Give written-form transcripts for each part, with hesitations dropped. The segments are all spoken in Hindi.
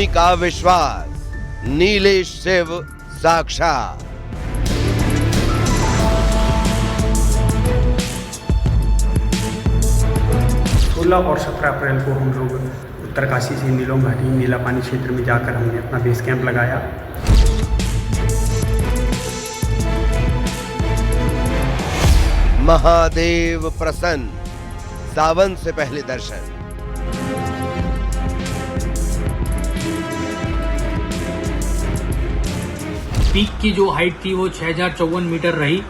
भूमि का विश्वास, नीलेश शिव साक्षात। 16 और 17 अप्रैल को हम लोग उत्तरकाशी से नीलोंग घाटी नीला पानी क्षेत्र में जाकर हमने अपना बेस कैंप लगाया। महादेव प्रसन्न, सावन से पहले दर्शन। पीक की जो हाइट थी वो 6054 मीटर रही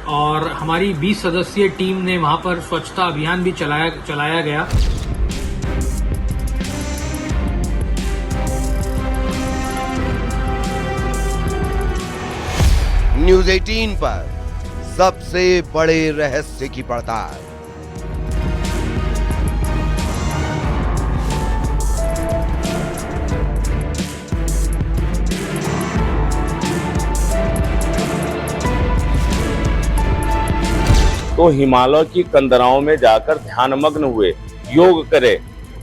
और हमारी 20 सदस्यीय टीम ने वहां पर स्वच्छता अभियान भी चलाया गया। न्यूज़ 18 पर सबसे बड़े रहस्य की पड़ताल। तो हिमालय की कंदराओं में जाकर ध्यानमग्न हुए, योग करे।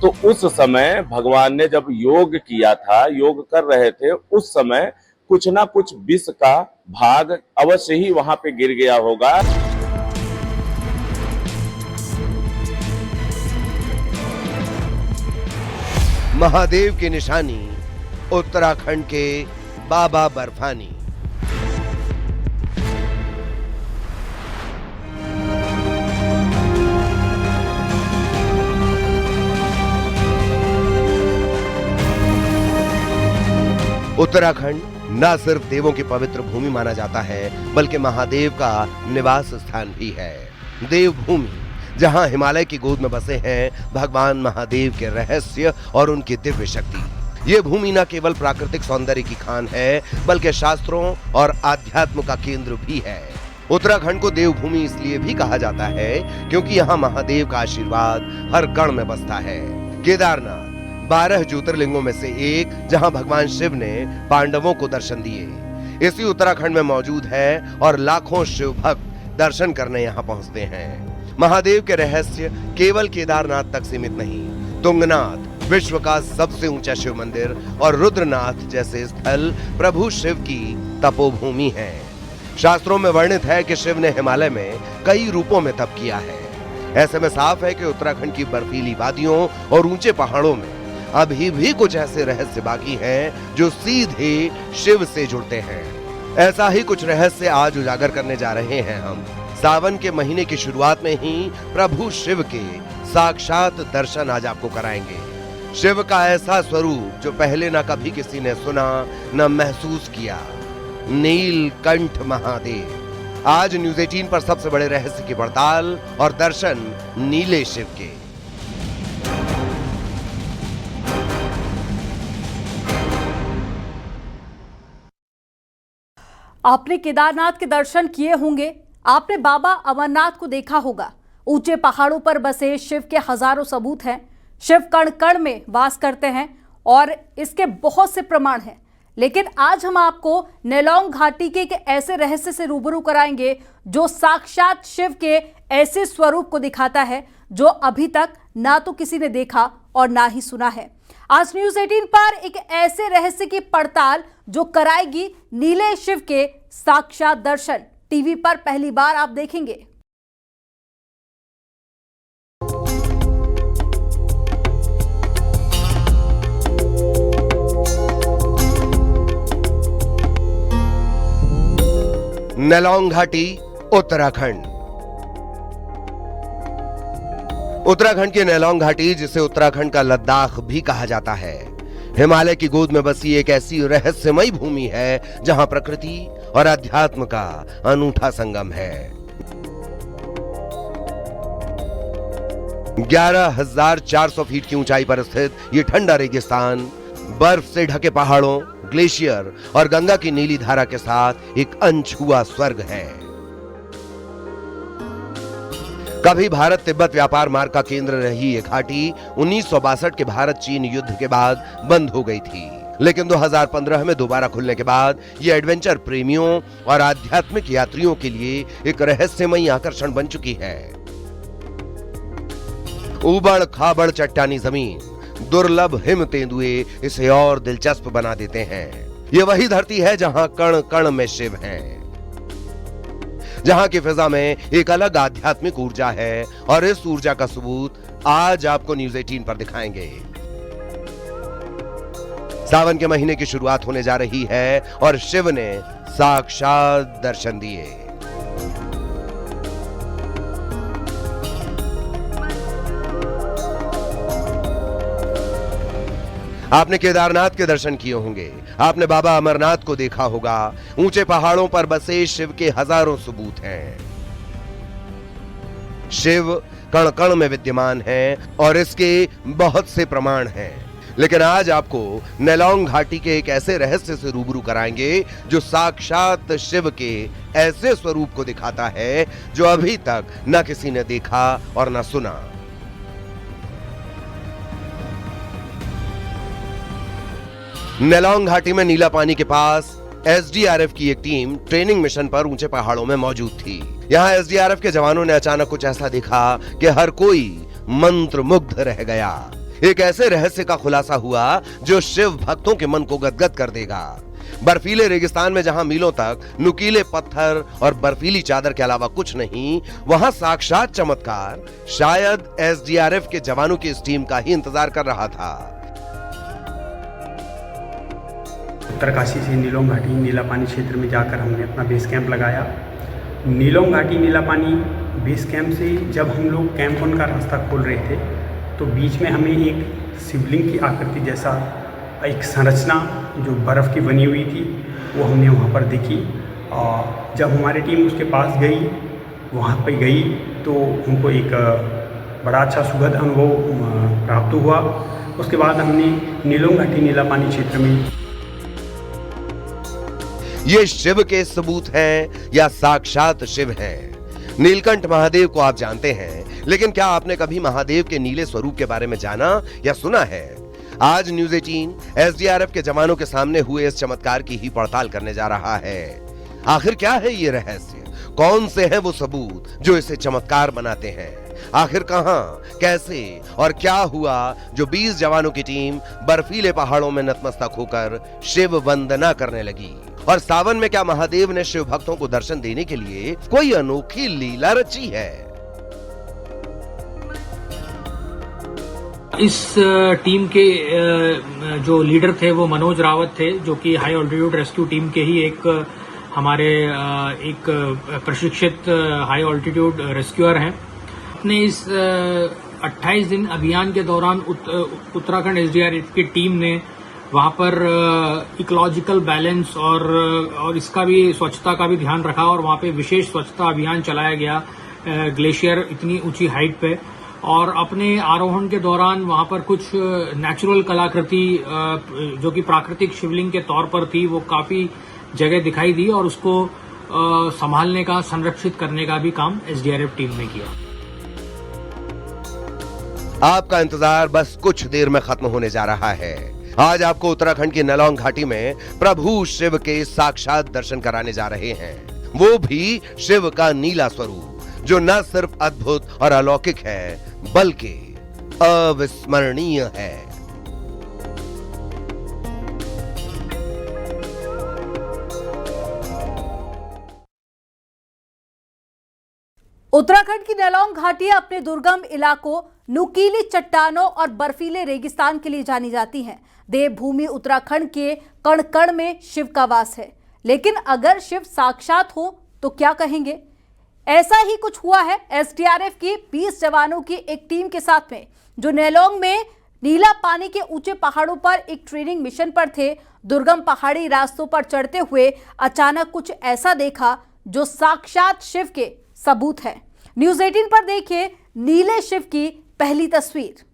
तो उस समय भगवान ने जब योग किया था, योग कर रहे थे, उस समय कुछ ना कुछ विष का भाग अवश्य ही वहां पे गिर गया होगा। महादेव की निशानी उत्तराखंड के बाबा बर्फानी। उत्तराखंड न सिर्फ देवों की पवित्र भूमि माना जाता है, बल्कि महादेव का निवास स्थान भी है। देवभूमि, जहां हिमालय की गोद में बसे हैं भगवान महादेव के रहस्य और उनकी दिव्य शक्ति। ये भूमि न केवल प्राकृतिक सौंदर्य की खान है, बल्कि शास्त्रों और आध्यात्म का केंद्र भी है। उत्तराखंड को देवभूमि इसलिए भी कहा जाता है क्योंकि यहाँ महादेव का आशीर्वाद हर कण में बसता है। केदारनाथ 12 ज्योतिर्लिंगों में से एक, जहां भगवान शिव ने पांडवों को दर्शन दिए, इसी उत्तराखंड में मौजूद है और लाखों शिव भक्त दर्शन करने यहाँ पहुंचते हैं। महादेव के रहस्य केवल केदारनाथ तक सीमित नहीं। तुंगनाथ, विश्व का सबसे ऊंचा शिव मंदिर, और रुद्रनाथ जैसे स्थल प्रभु शिव की तपोभूमि है। शास्त्रों में वर्णित है कि शिव ने हिमालय में कई रूपों में तप किया है। ऐसे में साफ है कि उत्तराखंड की बर्फीली वादियों और ऊंचे पहाड़ों में अभी भी कुछ ऐसे रहस्य बाकी हैं जो सीधे शिव से जुड़ते हैं। ऐसा ही कुछ रहस्य आज उजागर करने जा रहे हैं हम। सावन के महीने की शुरुआत में ही प्रभु शिव के साक्षात दर्शन आज आपको कराएंगे। शिव का ऐसा स्वरूप जो पहले ना कभी किसी ने सुना न महसूस किया, नीलकंठ महादेव। आज न्यूज़ 18 पर सबसे बड़े रहस्य की पड़ताल और दर्शन नीले शिव के। आपने केदारनाथ के दर्शन किए होंगे, आपने बाबा अमरनाथ को देखा होगा। ऊंचे पहाड़ों पर बसे शिव के हजारों सबूत हैं। शिव कण कण में वास करते हैं और इसके बहुत से प्रमाण हैं। लेकिन आज हम आपको नेलोंग घाटी के एक ऐसे रहस्य से रूबरू कराएंगे जो साक्षात शिव के ऐसे स्वरूप को दिखाता है जो अभी तक ना तो किसी ने देखा और ना ही सुना है। आज न्यूज़ 18 पर एक ऐसे रहस्य की पड़ताल जो कराएगी नीले शिव के साक्षात दर्शन। टीवी पर पहली बार आप देखेंगे। नेलोंग घाटी, उत्तराखंड। उत्तराखंड की नेलोंग घाटी, जिसे उत्तराखंड का लद्दाख भी कहा जाता है, हिमालय की गोद में बसी एक ऐसी रहस्यमयी भूमि है जहां प्रकृति और अध्यात्म का अनूठा संगम है। 11,400 फीट की ऊंचाई पर स्थित ये ठंडा रेगिस्तान बर्फ से ढके पहाड़ों, ग्लेशियर और गंगा की नीली धारा के साथ एक अनछुआ स्वर्ग है। कभी भारत तिब्बत व्यापार मार्ग का केंद्र रही ये घाटी 1962 के भारत चीन युद्ध के बाद बंद हो गई थी, लेकिन 2015 में दोबारा खुलने के बाद ये एडवेंचर प्रेमियों और आध्यात्मिक यात्रियों के लिए एक रहस्यमयी आकर्षण बन चुकी है। उबड़ खाबड़ चट्टानी जमीन, दुर्लभ हिम तेंदुए इसे और दिलचस्प बना देते हैं। ये वही धरती है जहां कण कण में शिव हैं, जहां की फिजा में एक अलग आध्यात्मिक ऊर्जा है, और इस ऊर्जा का सबूत आज आपको न्यूज़ 18 पर दिखाएंगे। सावन के महीने की शुरुआत होने जा रही है और शिव ने साक्षात दर्शन दिए। आपने केदारनाथ के दर्शन किए होंगे, आपने बाबा अमरनाथ को देखा होगा। ऊंचे पहाड़ों पर बसे शिव के हजारों सबूत हैं। शिव कण कण में विद्यमान है और इसके बहुत से प्रमाण हैं। लेकिन आज आपको नेलोंग घाटी के एक ऐसे रहस्य से रूबरू कराएंगे जो साक्षात शिव के ऐसे स्वरूप को दिखाता है जो अभी तक न किसी ने देखा और न सुना। नेलोंग घाटी में नीला पानी के पास एसडीआरएफ की एक टीम ट्रेनिंग मिशन पर ऊंचे पहाड़ों में मौजूद थी। यहां एसडीआरएफ के जवानों ने अचानक कुछ ऐसा देखा कि हर कोई मंत्रमुग्ध रह गया। एक ऐसे रहस्य का खुलासा हुआ जो शिव भक्तों के मन को गदगद कर देगा। बर्फीले रेगिस्तान में जहां मीलों तक नुकीले पत्थर और बर्फीली चादर के अलावा कुछ नहीं, वहां साक्षात चमत्कार शायद एसडीआरएफ के जवानों की इस टीम का ही इंतजार कर रहा था। उत्तरकाशी से नीलोंग घाटी नीला पानी क्षेत्र में जाकर हमने अपना बेस कैंप लगाया। नीलोंग घाटी नीला पानी बेस कैंप से जब हम लोग कैंप वन का रास्ता खोल रहे थे तो बीच में हमें एक शिवलिंग की आकृति जैसा एक संरचना जो बर्फ़ की बनी हुई थी वो हमने वहाँ पर देखी। और जब हमारी टीम उसके पास गई, वहाँ पर गई, तो उनको एक बड़ा अच्छा सुखद अनुभव प्राप्त हुआ। उसके बाद हमने नीलोंग घाटी नीला पानी क्षेत्र में ये शिव के सबूत हैं या साक्षात शिव हैं? नीलकंठ महादेव को आप जानते हैं, लेकिन क्या आपने कभी महादेव के नीले स्वरूप के बारे में जाना या सुना है? आज न्यूज़ 18 एसडीआरएफ के जवानों के सामने हुए इस चमत्कार की ही पड़ताल करने जा रहा है। आखिर क्या है ये रहस्य? कौन से हैं वो सबूत जो इसे चमत्कार बनाते हैं? आखिर कहां, कैसे और क्या हुआ जो 20 जवानों की टीम बर्फीले पहाड़ों में नतमस्तक होकर शिव वंदना करने लगी? और सावन में क्या महादेव ने शिव भक्तों को दर्शन देने के लिए कोई अनोखी लीला रची है? इस टीम के जो लीडर थे वो मनोज रावत थे, जो कि हाई ऑल्टीट्यूड रेस्क्यू टीम के ही हमारे एक प्रशिक्षित हाई ऑल्टीट्यूड रेस्क्यूअर हैं। अपने इस 28 दिन अभियान के दौरान उत्तराखंड एसडीआरएफ की टीम ने वहां पर इकोलॉजिकल बैलेंस और इसका भी स्वच्छता का भी ध्यान रखा और वहां पे विशेष स्वच्छता अभियान चलाया गया ग्लेशियर इतनी ऊंची हाइट पे। और अपने आरोहण के दौरान वहां पर कुछ नेचुरल कलाकृति जो कि प्राकृतिक शिवलिंग के तौर पर थी वो काफी जगह दिखाई दी और उसको संभालने का, संरक्षित करने का भी काम एसडीआरएफ टीम ने किया। आपका इंतजार बस कुछ देर में खत्म होने जा रहा है। आज आपको उत्तराखंड की नेलोंग घाटी में प्रभु शिव के साक्षात दर्शन कराने जा रहे हैं, वो भी शिव का नीला स्वरूप जो न सिर्फ अद्भुत और अलौकिक है बल्कि अविस्मरणीय है। उत्तराखंड की नेलोंग घाटी अपने दुर्गम इलाकों, नुकीली चट्टानों और बर्फीले रेगिस्तान के लिए जानी जाती है। देवभूमि उत्तराखंड के कण कण में शिव का वास है। लेकिन अगर शिव साक्षात हो तो क्या कहेंगे? ऐसा ही कुछ हुआ है एसडीआरएफ की 20 जवानों की एक टीम के साथ में, जो नेलोंग में नीला पानी के ऊंचे पहाड़ों पर एक ट्रेनिंग मिशन पर थे। दुर्गम पहाड़ी रास्तों पर चढ़ते हुए अचानक कुछ ऐसा देखा जो साक्षात शिव के सबूत है। न्यूज़ 18 पर देखिए नीले शिव की पहली तस्वीर।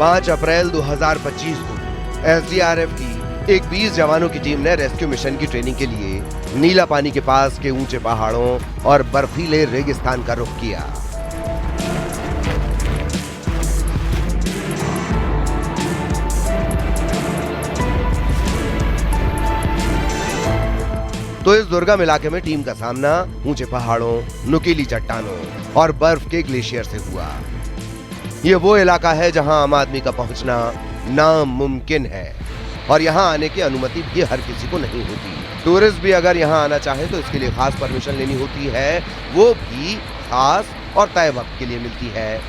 पांच अप्रैल 2025 को एसडीआरएफ की एक 20 जवानों की टीम ने रेस्क्यू मिशन की ट्रेनिंग के लिए नीला पानी के पास के ऊंचे पहाड़ों और बर्फीले रेगिस्तान का रुख किया। तो इस दुर्गम इलाके में टीम का सामना ऊंचे पहाड़ों, नुकीली चट्टानों और बर्फ के ग्लेशियर से हुआ। ये वो इलाका है जहां आम आदमी का पहुंचना नामुमकिन है और यहां आने की अनुमति भी हर किसी को नहीं होती। टूरिस्ट भी अगर यहां आना चाहे तो इसके लिए खास परमिशन लेनी होती है, वो भी खास और तय वक्त के लिए मिलती है।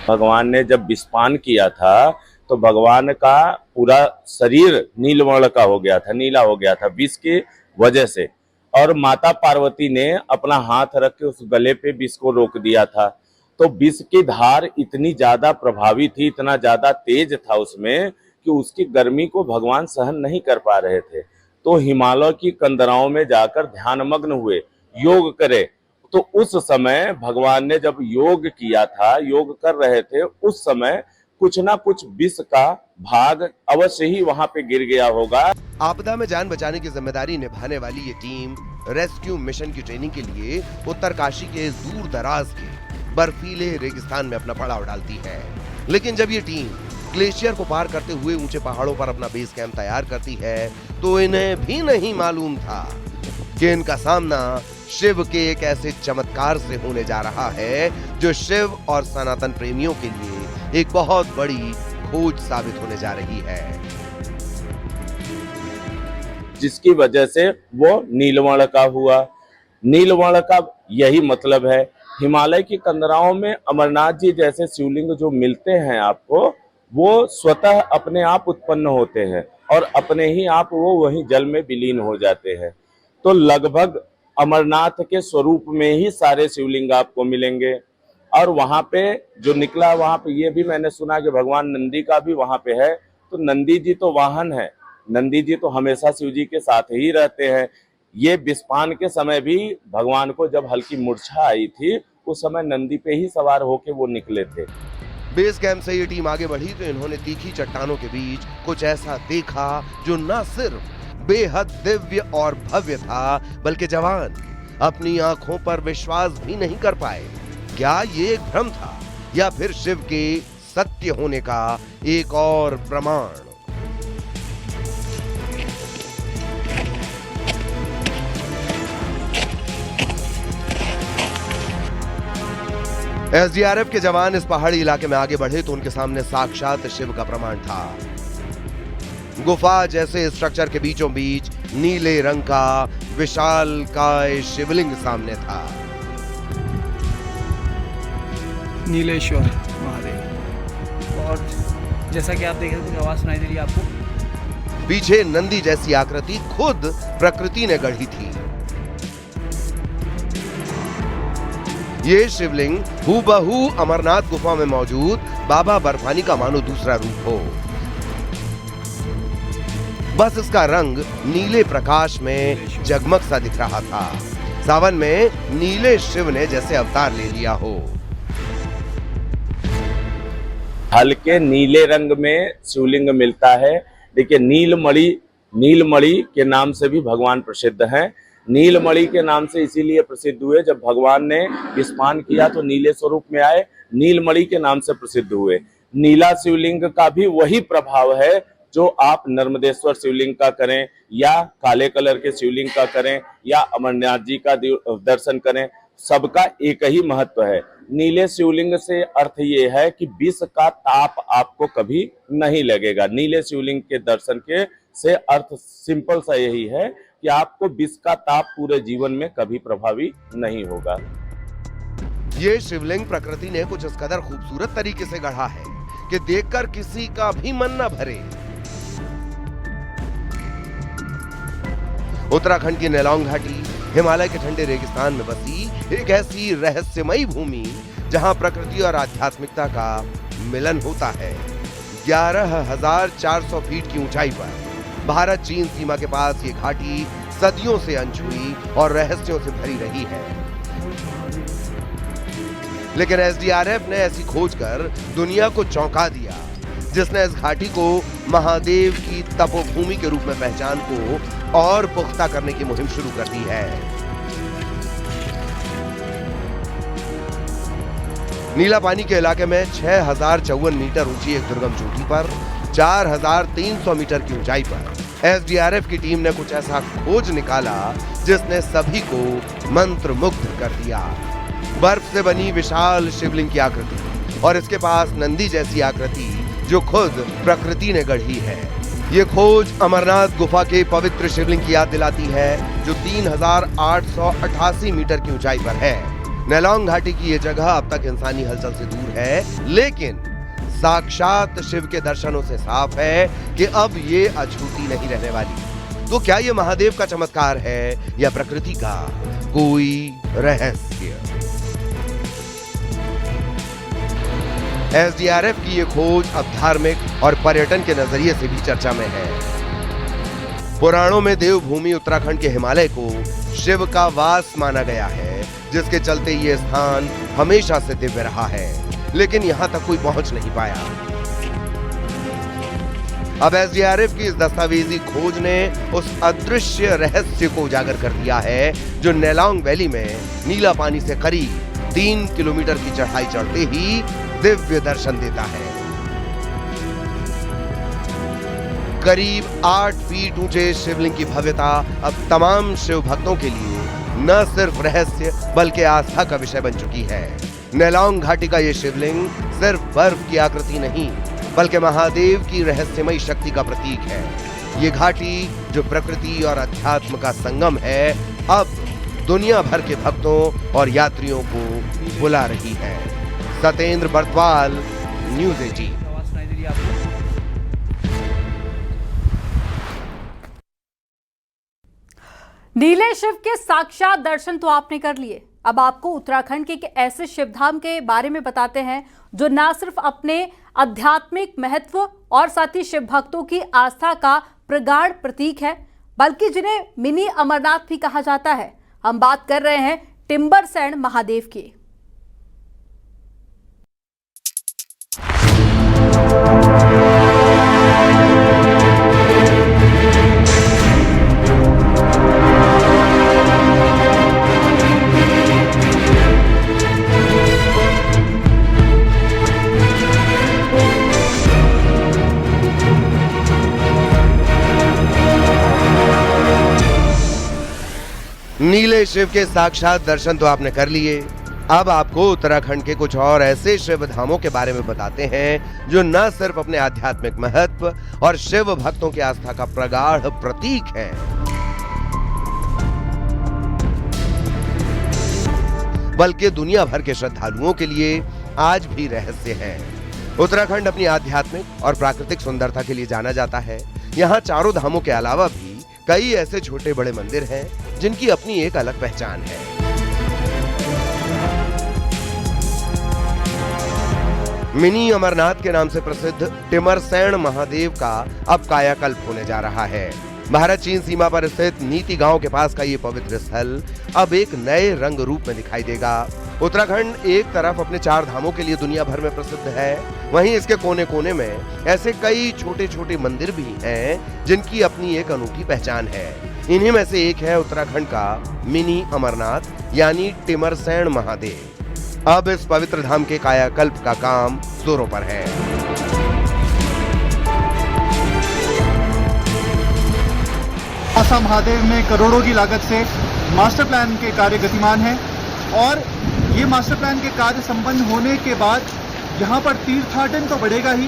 भगवान ने जब विस्पान किया था तो भगवान का पूरा शरीर नीलवर्ण का हो गया था, नीला हो गया था विष की वजह से, और माता पार्वती ने अपना हाथ रख के उस गले पे विष को रोक दिया था। तो विष की धार इतनी ज्यादा प्रभावी थी, इतना ज्यादा तेज था उसमें कि उसकी गर्मी को भगवान सहन नहीं कर पा रहे थे। तो हिमालय की कंदराओं में जाकर ध्यानमग्न हुए, योग करे। तो उस समय भगवान ने जब योग किया था, योग कर रहे थे, उस समय कुछ ना कुछ विष का भाग अवश्य ही वहां पे गिर गया होगा। आपदा में जान बचाने की जिम्मेदारी निभाने वाली ये टीम रेस्क्यू मिशन की ट्रेनिंग के लिए उत्तरकाशी के दूर दराज के बर्फीले रेगिस्तान में अपना पड़ाव डालती है। लेकिन जब ये टीम ग्लेशियर को पार करते हुए ऊंचे पहाड़ों पर अपना बेस कैंप तैयार करती है तो इन्हें भी नहीं मालूम था कि इनका सामना शिव के एक ऐसे चमत्कार से होने जा रहा है जो शिव और सनातन प्रेमियों के लिए एक बहुत बड़ी खोज साबित होने जा रही है, जिसकी वजह से वो नीलवर्ण का हुआ। नीलवर्ण का यही मतलब है। हिमालय की कंदराओं में अमरनाथ जी जैसे शिवलिंग जो मिलते हैं आपको, वो स्वतः अपने आप उत्पन्न होते हैं और अपने ही आप वो वहीं जल में विलीन हो जाते हैं। तो लगभग अमरनाथ के स्वरूप में ही सारे शिवलिंग आपको मिलेंगे। और वहां पे जो निकला, वहां पे ये भी मैंने सुना कि भगवान नंदी का भी वहां पे है। तो नंदी जी तो वाहन है, नंदी जी तो हमेशा शिव जी के साथ ही रहते हैं। ये विस्पान के समय भी भगवान को जब हल्की मूर्छा आई थी, उस समय नंदी पे ही सवार होके वो निकले थे। बेस कैंप से ये टीम आगे बढ़ी तो इन्होंने तीखी चट्टानों के बीच कुछ ऐसा देखा जो न सिर्फ बेहद दिव्य और भव्य था, बल्कि जवान अपनी आंखों पर विश्वास भी नहीं कर पाए। क्या ये एक भ्रम था या फिर शिव के सत्य होने का एक और प्रमाण? एसडीआरएफ के जवान इस पहाड़ी इलाके में आगे बढ़े तो उनके सामने साक्षात शिव का प्रमाण था। गुफा जैसे स्ट्रक्चर के बीचों बीच नीले रंग का विशालकाय शिवलिंग सामने था। नीलेश्वर महादेव। और जैसा कि आप देख रहे हैं, कुछ आवाज सुनाई दे रही है आपको। पीछे नंदी जैसी आकृति खुद प्रकृति ने गढ़ी थी। ये शिवलिंग हूबहू अमरनाथ गुफा में मौजूद बाबा बर्फानी का मानो दूसरा रूप हो, बस इसका रंग नीले प्रकाश में जगमग सा दिख रहा था। सावन में नीले शिव ने जैसे अवतार ले लिया हो। हल्के नीले रंग में शिवलिंग मिलता है। देखिए, नीलमणि के नाम से भी भगवान प्रसिद्ध हैं। नीलमणि के नाम से इसीलिए प्रसिद्ध हुए, जब भगवान ने विस्पान किया तो नीले स्वरूप में आए, नीलमणि के नाम से प्रसिद्ध हुए। नीला शिवलिंग का भी वही प्रभाव है जो आप नर्मदेश्वर शिवलिंग का करें या काले कलर के शिवलिंग का करें या अमरनाथ जी का दर्शन करें, सबका एक ही महत्व है। नीले शिवलिंग से अर्थ ये है कि विष का ताप आपको कभी नहीं लगेगा। नीले शिवलिंग के दर्शन के से अर्थ सिंपल सा यही है कि आपको विष का ताप पूरे जीवन में कभी प्रभावी नहीं होगा। ये शिवलिंग प्रकृति ने कुछ इस कदर खूबसूरत तरीके से गढ़ा है कि देखकर किसी का भी मन न भरे। उत्तराखंड की नेलौंग घाटी हिमालय के ठंडे रेगिस्तान में बसी एक ऐसी रहस्यमयी भूमि जहां प्रकृति और आध्यात्मिकता का मिलन होता है। 11,400 फीट की ऊंचाई पर भारत चीन सीमा के पास ये घाटी सदियों से अनछुई और रहस्यों से भरी रही है। लेकिन एसडीआरएफ ने ऐसी खोज कर दुनिया को चौंका दिया जिसने इस घाटी को महादेव की तपोभूमि के रूप में पहचान को और पुख्ता करने की मुहिम शुरू कर दी है। नीला पानी के इलाके में 6054 मीटर ऊंची एक दुर्गम चोटी पर 4300 मीटर की ऊंचाई पर एसडीआरएफ की टीम ने कुछ ऐसा खोज निकाला जिसने सभी को मंत्रमुग्ध कर दिया। बर्फ से बनी विशाल शिवलिंग की आकृति और इसके पास नंदी जैसी आकृति जो खुद प्रकृति ने गढ़ी है। ये खोज अमरनाथ गुफा के पवित्र शिवलिंग की याद दिलाती है जो 3888 मीटर की ऊंचाई पर है। नेलोंग घाटी की ये जगह अब तक इंसानी हलचल से दूर है, लेकिन साक्षात शिव के दर्शनों से साफ है कि अब ये अछूती नहीं रहने वाली। तो क्या ये महादेव का चमत्कार है या प्रकृति का कोई रहस्य? एसडीआरएफ की ये खोज अब धार्मिक और पर्यटन के नजरिए से भी चर्चा में है। पुराणों में देवभूमि उत्तराखंड के हिमालय को शिव का वास माना गया है, जिसके चलते ये स्थान हमेशा से दिव्य रहा है, लेकिन यहां तक कोई पहुंच नहीं पाया। अब एसडीआरएफ की इस दस्तावेजी खोज ने उस अदृश्य रहस्य को उजागर कर दिया है जो नेलोंग वैली में नीला पानी से करीब 3 किलोमीटर की चढ़ाई चढ़ते ही दिव्य दर्शन देता है। करीब 8 फीट ऊंचे शिवलिंग की भव्यता अब तमाम शिव भक्तों के लिए न सिर्फ रहस्य बल्कि आस्था का विषय बन चुकी है। नेलोंग घाटी का ये शिवलिंग सिर्फ बर्फ की आकृति नहीं बल्कि महादेव की रहस्यमयी शक्ति का प्रतीक है। ये घाटी जो प्रकृति और अध्यात्म का संगम है, अब दुनिया भर के भक्तों और यात्रियों को बुला रही है। सतेंद्र बर्तवाल, न्यूज़ 18। आवाज सुनाई दे रही है आपको? नीले शिव के साक्षात दर्शन तो आपने कर लिए, अब आपको उत्तराखंड के एक ऐसे शिवधाम के बारे में बताते हैं जो न सिर्फ अपने आध्यात्मिक महत्व और साथ ही शिव भक्तों की आस्था का प्रगाढ़ प्रतीक है, बल्कि जिन्हें मिनी अमरनाथ भी कहा जाता है। हम बात कर रहे हैं टिम्बरसैंड महादेव की। नीले शिव के साक्षात दर्शन तो आपने कर लिए, अब आपको उत्तराखंड के कुछ और ऐसे शिव धामों के बारे में बताते हैं जो न सिर्फ अपने आध्यात्मिक महत्व और शिव भक्तों की आस्था का प्रगाढ़ प्रतीक हैं, बल्कि दुनिया भर के श्रद्धालुओं के लिए आज भी रहस्य है। उत्तराखंड अपनी आध्यात्मिक और प्राकृतिक सुंदरता के लिए जाना जाता है। यहाँ चारों धामों के अलावा भी कई ऐसे छोटे बड़े मंदिर हैं जिनकी अपनी एक अलग पहचान है। मिनी अमरनाथ के नाम से प्रसिद्ध टिम्बरसैंड महादेव का अब कायाकल्प होने जा रहा है। भारत चीन सीमा पर स्थित नीति गांव के पास का ये पवित्र स्थल अब एक नए रंग रूप में दिखाई देगा। उत्तराखंड एक तरफ अपने 4 धामों के लिए दुनिया भर में प्रसिद्ध है, वहीं इसके कोने कोने में ऐसे कई छोटे छोटे मंदिर भी हैं जिनकी अपनी एक अनूठी पहचान है। इन्हीं में से एक है उत्तराखंड का मिनी अमरनाथ यानी टिम्बरसैंड महादेव। अब इस पवित्र धाम के कायाकल्प का काम जोरों पर है। आसा महादेव में करोड़ों की लागत से मास्टर प्लान के कार्य गतिमान हैं और ये मास्टर प्लान के कार्य संपन्न होने के बाद यहाँ पर तीर्थाटन तो बढ़ेगा ही,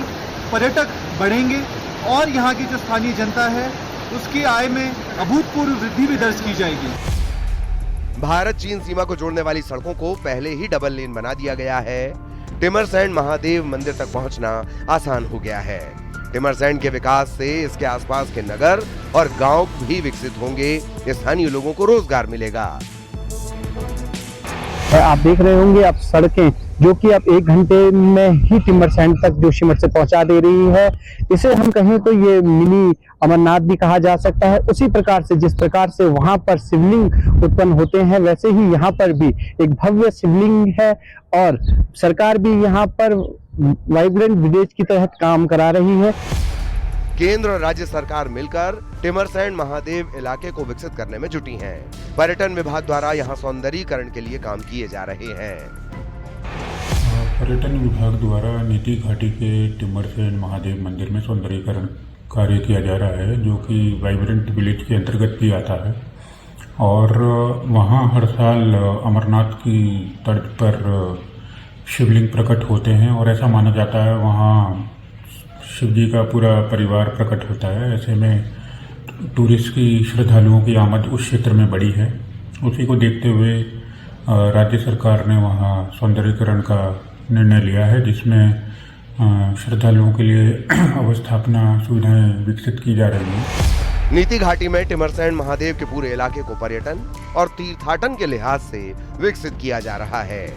पर्यटक बढ़ेंगे और यहाँ की जो स्थानीय जनता है उसकी आय में अभूतपूर्व वृद्धि भी दर्ज की जाएगी। भारत चीन सीमा को जोड़ने वाली सड़कों को पहले ही डबल लेन बना दिया गया है। टिम्बरसैंड महादेव मंदिर तक पहुंचना आसान हो गया है। टिम्बरसैंड के विकास से इसके आसपास के नगर और गांव भी विकसित होंगे, स्थानीय लोगों को रोजगार मिलेगा। आप देख रहे होंगे अब सड़कें जो कि अब 1 घंटे में ही टिम्बरसैंड तक जोशीमठ से पहुंचा दे रही है। इसे हम कहें तो ये मिनी अमरनाथ भी कहा जा सकता है। उसी प्रकार से जिस प्रकार से वहां पर शिवलिंग उत्पन्न होते हैं वैसे ही यहाँ पर भी एक भव्य शिवलिंग है और सरकार भी यहाँ पर वाइब्रेंट विलेज की तहत काम करा रही है। केंद्र और राज्य सरकार मिलकर टिमरसैंड महादेव इलाके को विकसित करने में जुटी हैं। पर्यटन विभाग द्वारा यहाँ सौंदर्यीकरण के लिए काम किए जा रहे हैं। पर्यटन विभाग द्वारा नीति घाटी के टिमरसैंड महादेव मंदिर में सौंदर्यीकरण कार्य किया जा रहा है, जो कि वाइब्रेंट विलेज के अंतर्गत भी आता है। और वहाँ हर साल अमरनाथ की तर्ज पर शिवलिंग प्रकट होते हैं और ऐसा माना जाता है वहाँ शिव जी का पूरा परिवार प्रकट होता है। ऐसे में टूरिस्ट की श्रद्धालुओं की आमद उस क्षेत्र में बढ़ी है। उसी को देखते हुए राज्य सरकार ने वहाँ सौंदर्यीकरण का निर्णय लिया है, जिसमें श्रद्धालुओं के लिए अवस्थापना सुविधाएं विकसित की जा रही हैं। नीति घाटी में टिमरसैंड महादेव के पूरे इलाके को पर्यटन और तीर्थाटन के लिहाज से विकसित किया जा रहा है।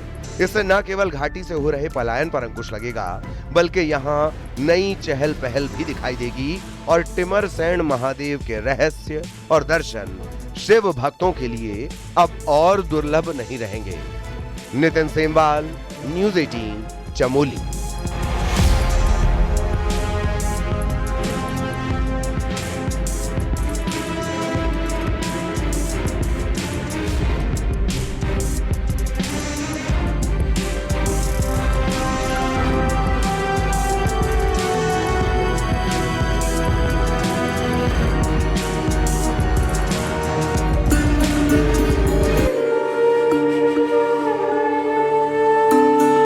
इससे न केवल घाटी से हो रहे पलायन पर अंकुश लगेगा, बल्कि यहाँ नई चहल पहल भी दिखाई देगी और टिमरसैंड महादेव के रहस्य और दर्शन शिव भक्तों के लिए अब और दुर्लभ नहीं रहेंगे। नितिन सेमवाल, न्यूज़ 18, चमोली।